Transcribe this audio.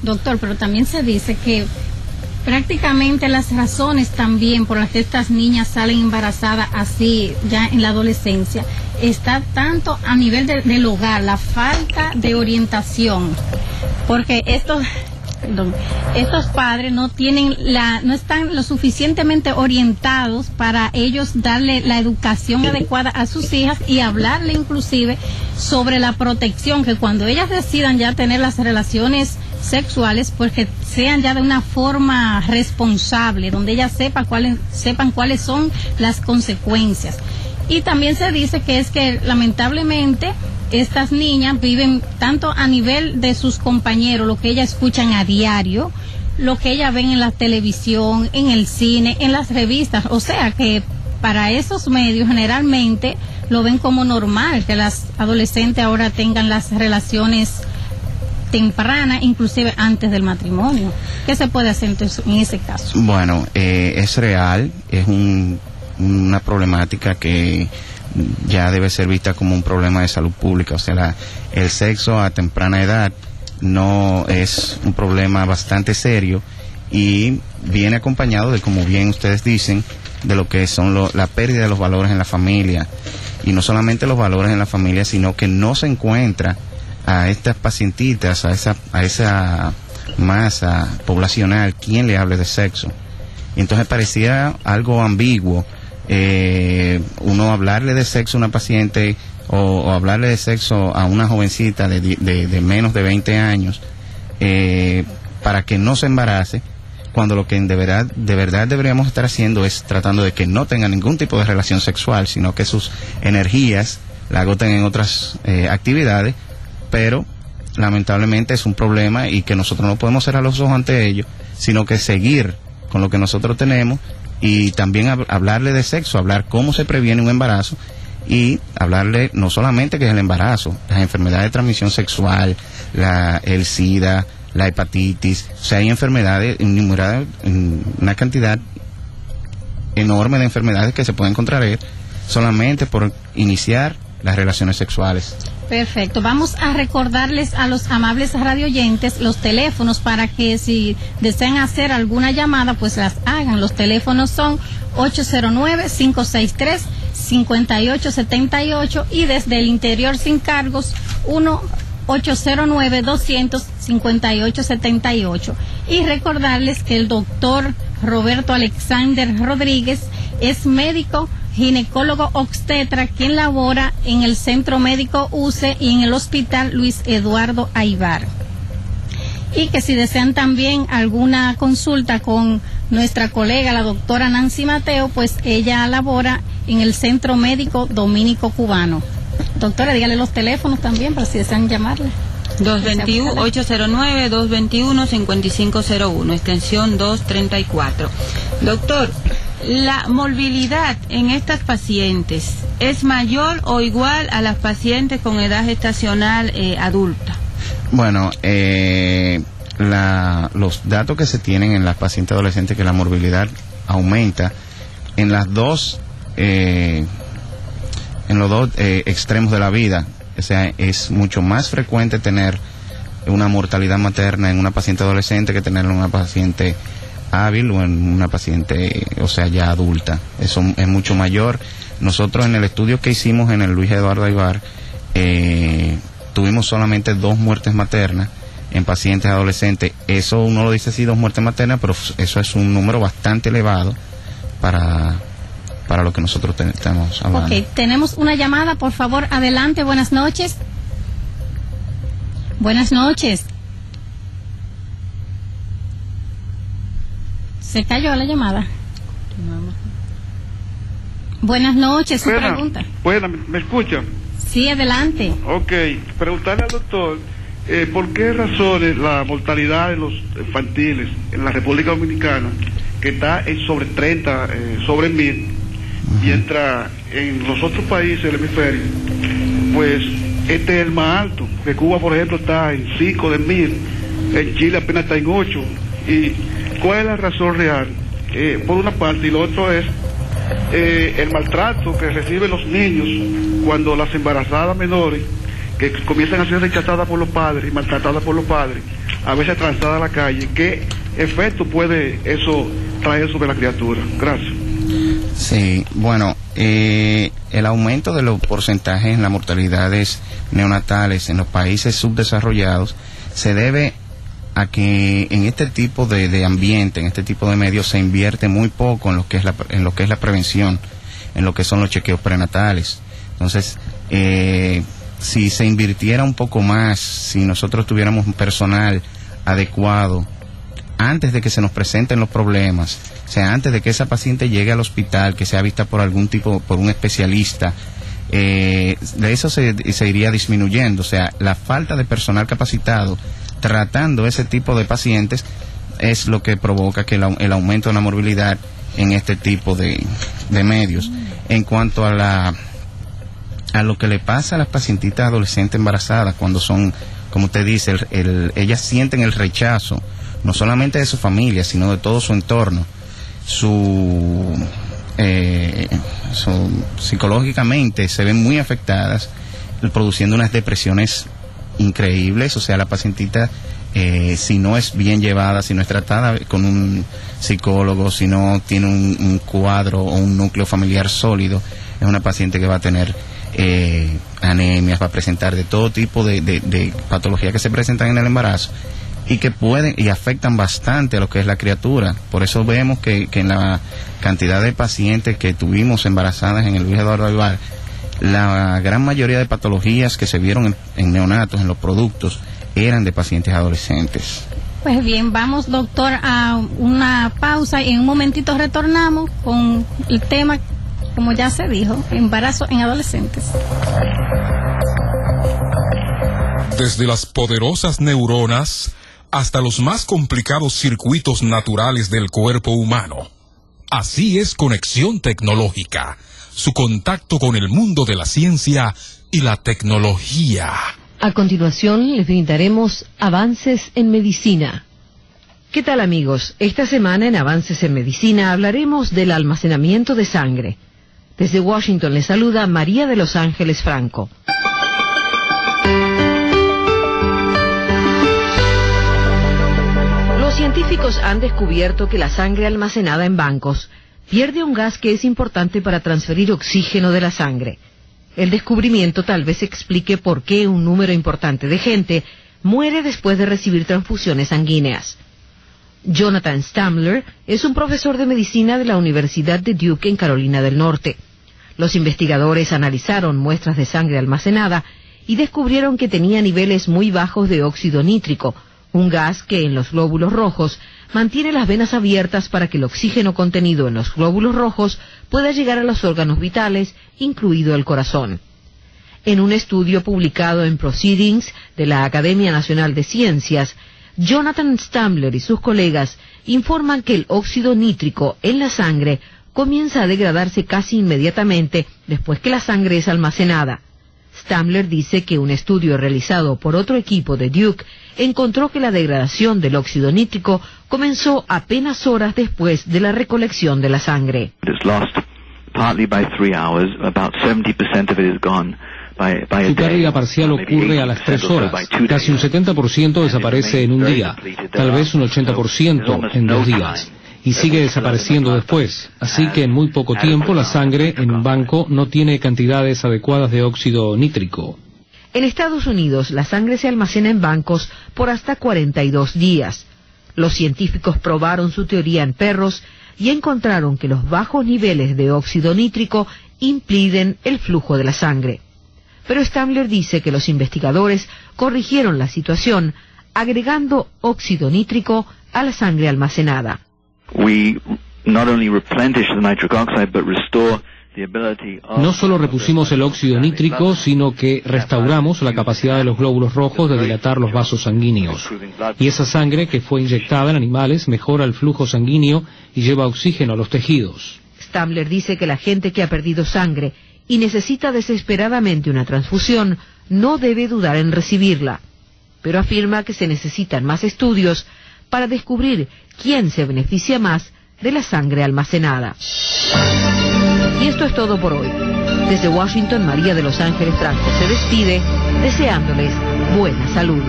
Doctor, pero también se dice que prácticamente las razones también por las que estas niñas salen embarazadas así ya en la adolescencia está tanto a nivel del hogar, la falta de orientación, porque estos padres no están lo suficientemente orientados para ellos darle la educación adecuada a sus hijas y hablarle inclusive sobre la protección, que cuando ellas decidan ya tener las relaciones sexuales, pues que sean ya de una forma responsable, donde ellas sepan cuáles son las consecuencias. Y también se dice que lamentablemente estas niñas viven tanto a nivel de sus compañeros, lo que ellas escuchan a diario, lo que ellas ven en la televisión, en el cine, en las revistas, o sea que para esos medios generalmente lo ven como normal que las adolescentes ahora tengan las relaciones temprana, inclusive antes del matrimonio. ¿Qué se puede hacer entonces en ese caso? Bueno, es real, es una problemática que ya debe ser vista como un problema de salud pública. O sea, el sexo a temprana edad no es un problema bastante serio y viene acompañado de, como bien ustedes dicen, de lo que son la pérdida de los valores en la familia. Y no solamente los valores en la familia, sino que no se encuentra a estas pacientitas, a esa masa poblacional, quien le hable de sexo. Y entonces parecía algo ambiguo uno hablarle de sexo a una paciente o hablarle de sexo a una jovencita de menos de 20 años para que no se embarace, cuando lo que de verdad deberíamos estar haciendo es tratando de que no tenga ningún tipo de relación sexual, sino que sus energías la agoten en otras actividades. Pero lamentablemente es un problema y que nosotros no podemos cerrar los ojos ante ello, sino que seguir con lo que nosotros tenemos y también hablarle de sexo, hablar cómo se previene un embarazo y hablarle no solamente que es el embarazo, las enfermedades de transmisión sexual, el SIDA, la hepatitis, o sea, hay enfermedades, una cantidad enorme de enfermedades que se pueden contraer solamente por iniciar las relaciones sexuales. Perfecto, vamos a recordarles a los amables radioyentes los teléfonos para que si desean hacer alguna llamada pues las hagan. Los teléfonos son 809-563-5878 y desde el interior sin cargos 1-809-200-5878. Y recordarles que el doctor Roberto Alexander Rodríguez es médico ginecólogo obstetra, quien labora en el Centro Médico UCE y en el Hospital Luis Eduardo Aybar. Y que si desean también alguna consulta con nuestra colega, la doctora Nancy Mateo, pues ella labora en el Centro Médico Dominico Cubano. Doctora, dígale los teléfonos también para si desean llamarle. 809-221-5501, extensión 234. Doctor, ¿la morbilidad en estas pacientes es mayor o igual a las pacientes con edad gestacional adulta? Bueno, los datos que se tienen en las pacientes adolescentes, que la morbilidad aumenta en los dos extremos de la vida. O sea, es mucho más frecuente tener una mortalidad materna en una paciente adolescente que tenerla en una paciente hábil o en una paciente, o sea, ya adulta. Eso es mucho mayor. Nosotros en el estudio que hicimos en el Luis Eduardo Aybar, tuvimos solamente 2 muertes maternas en pacientes adolescentes. Eso uno lo dice así, 2 muertes maternas, pero eso es un número bastante elevado para lo que nosotros estamos hablando. Ok, tenemos una llamada, por favor, adelante, buenas noches. Buenas noches. Se cayó la llamada. Buenas noches, su pregunta. Buena, ¿me escucha? Sí, adelante. Ok, preguntarle al doctor, ¿por qué razones la mortalidad de los infantiles en la República Dominicana, que está en sobre 30, sobre 1000, mientras en los otros países del hemisferio, pues este es el más alto? Que Cuba, por ejemplo, está en 5 de 1000, en Chile apenas está en 8. ¿Y cuál es la razón real? Por una parte, y lo otro es el maltrato que reciben los niños cuando las embarazadas menores, que comienzan a ser rechazadas por los padres y maltratadas por los padres, a veces transitada a la calle, ¿qué efecto puede eso traer sobre la criatura? Gracias. Sí, bueno, el aumento de los porcentajes en las mortalidades neonatales en los países subdesarrollados se debe a que en este tipo de ambiente, en este tipo de medios, se invierte muy poco en lo que es la prevención, en lo que son los chequeos prenatales. Entonces, si se invirtiera un poco más, si nosotros tuviéramos un personal adecuado antes de que se nos presenten los problemas, o sea, antes de que esa paciente llegue al hospital, que sea vista por por un especialista, de eso se iría disminuyendo. O sea, la falta de personal capacitado tratando ese tipo de pacientes es lo que provoca que el aumento de la morbilidad en este tipo de medios. En cuanto a lo que le pasa a las pacientitas adolescentes embarazadas cuando son, como usted dice, ellas sienten el rechazo, no solamente de su familia, sino de todo su entorno, psicológicamente se ven muy afectadas, produciendo unas depresiones increíbles. O sea, la pacientita, si no es bien llevada, si no es tratada con un psicólogo, si no tiene un cuadro o un núcleo familiar sólido, es una paciente que va a tener anemias, va a presentar de todo tipo de patologías que se presentan en el embarazo y que pueden y afectan bastante a lo que es la criatura. Por eso vemos que en la cantidad de pacientes que tuvimos embarazadas en el Luis Eduardo Aybar, la gran mayoría de patologías que se vieron en neonatos, en los productos, eran de pacientes adolescentes. Pues bien, vamos, doctor, a una pausa y en un momentito retornamos con el tema, como ya se dijo, embarazo en adolescentes. Desde las poderosas neuronas hasta los más complicados circuitos naturales del cuerpo humano. Así es Conexión Tecnológica, su contacto con el mundo de la ciencia y la tecnología. A continuación les brindaremos Avances en Medicina. ¿Qué tal, amigos? Esta semana en Avances en Medicina hablaremos del almacenamiento de sangre. Desde Washington les saluda María de Los Ángeles Franco. Los científicos han descubierto que la sangre almacenada en bancos pierde un gas que es importante para transferir oxígeno de la sangre. El descubrimiento tal vez explique por qué un número importante de gente muere después de recibir transfusiones sanguíneas. Jonathan Stamler es un profesor de medicina de la Universidad de Duke en Carolina del Norte. Los investigadores analizaron muestras de sangre almacenada y descubrieron que tenía niveles muy bajos de óxido nítrico, un gas que en los glóbulos rojos mantiene las venas abiertas para que el oxígeno contenido en los glóbulos rojos pueda llegar a los órganos vitales, incluido el corazón. En un estudio publicado en Proceedings de la Academia Nacional de Ciencias, Jonathan Stamler y sus colegas informan que el óxido nítrico en la sangre comienza a degradarse casi inmediatamente después que la sangre es almacenada. Stamler dice que un estudio realizado por otro equipo de Duke encontró que la degradación del óxido nítrico comenzó apenas horas después de la recolección de la sangre. Su pérdida parcial ocurre a las 3 horas. Casi un 70% desaparece en un día, tal vez un 80% en 2 días. Y sigue desapareciendo después. Así que en muy poco tiempo la sangre en un banco no tiene cantidades adecuadas de óxido nítrico. En Estados Unidos, la sangre se almacena en bancos por hasta 42 días. Los científicos probaron su teoría en perros y encontraron que los bajos niveles de óxido nítrico impiden el flujo de la sangre. Pero Stamler dice que los investigadores corrigieron la situación agregando óxido nítrico a la sangre almacenada. No solo repusimos el óxido nítrico, sino que restauramos la capacidad de los glóbulos rojos de dilatar los vasos sanguíneos. Y esa sangre que fue inyectada en animales mejora el flujo sanguíneo y lleva oxígeno a los tejidos. Stamler dice que la gente que ha perdido sangre y necesita desesperadamente una transfusión no debe dudar en recibirla, pero afirma que se necesitan más estudios para descubrir quién se beneficia más de la sangre almacenada. Y esto es todo por hoy. Desde Washington, María de Los Ángeles Franco se despide, deseándoles buena salud.